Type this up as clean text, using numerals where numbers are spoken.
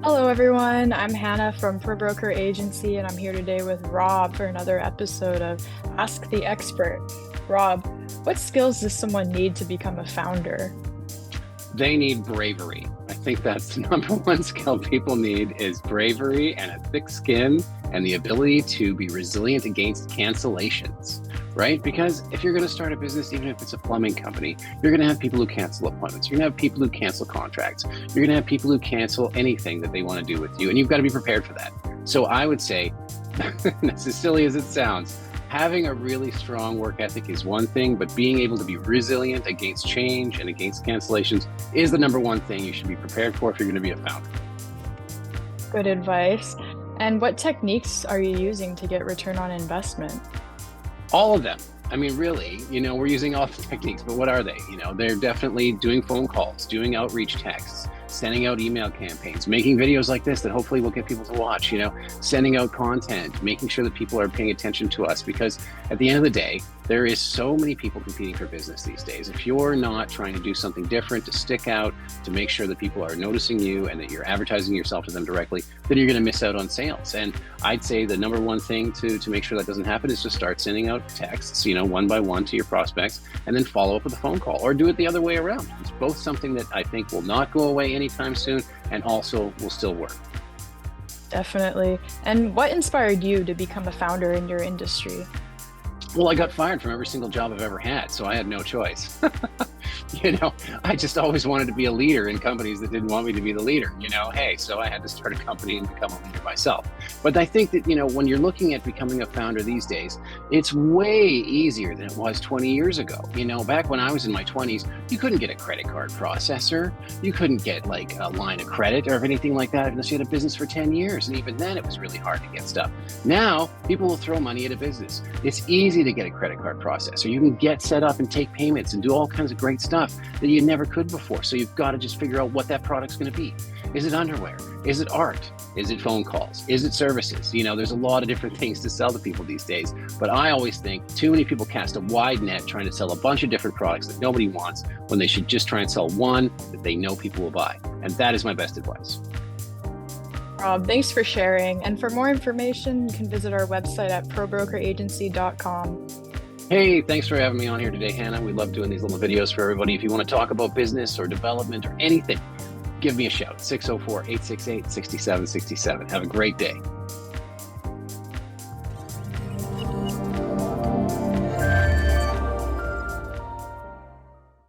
Hello, everyone. I'm Hannah from Pro Broker Agency, and I'm here today with Rob for another episode of Ask the Expert. Rob, what skills does someone need to become a founder? They need bravery. I think that's the number one skill people need is bravery and a thick skin and the ability to be resilient against cancellations, right? Because if you're going to start a business, even if it's a plumbing company, you're going to have people who cancel appointments. You're going to have people who cancel contracts. You're going to have people who cancel anything that they want to do with you. And you've got to be prepared for that. So I would say, that's as silly as it sounds, having a really strong work ethic is one thing, but being able to be resilient against change and against cancellations is the number one thing you should be prepared for if you're going to be a founder. Good advice. And what techniques are you using to get return on investment? All of them. I mean, really, we're using all the techniques, but what are they? They're definitely doing phone calls, doing outreach texts, sending out email campaigns, making videos like this that hopefully will get people to watch, sending out content, making sure that people are paying attention to us, because at the end of the day, there is so many people competing for business these days. If you're not trying to do something different, to stick out, to make sure that people are noticing you and that you're advertising yourself to them directly, then you're going to miss out on sales. And I'd say the number one thing to make sure that doesn't happen is to start sending out texts, one by one to your prospects, and then follow up with a phone call, or do it the other way around. It's both something that I think will not go away anytime soon and also will still work. Definitely. And what inspired you to become a founder in your industry? Well, I got fired from every single job I've ever had, so I had no choice. I just always wanted to be a leader in companies that didn't want me to be the leader, so I had to start a company and become a leader myself. But I think that, when you're looking at becoming a founder these days, it's way easier than it was 20 years ago. Back when I was in my 20s, you couldn't get a credit card processor. You couldn't get like a line of credit or anything like that unless you had a business for 10 years. And even then it was really hard to get stuff. Now people will throw money at a business. It's easy to get a credit card processor. You can get set up and take payments and do all kinds of great stuff that you never could before. So you've got to just figure out what that product's going to be. Is it underwear? Is it art? Is it phone calls? Is it services? There's a lot of different things to sell to people these days. But I always think too many people cast a wide net trying to sell a bunch of different products that nobody wants when they should just try and sell one that they know people will buy. And that is my best advice. Rob, thanks for sharing. And for more information, you can visit our website at probrokeragency.com. Hey, thanks for having me on here today, Hannah. We love doing these little videos for everybody. If you want to talk about business or development or anything, give me a shout, 604-868-6767. Have a great day.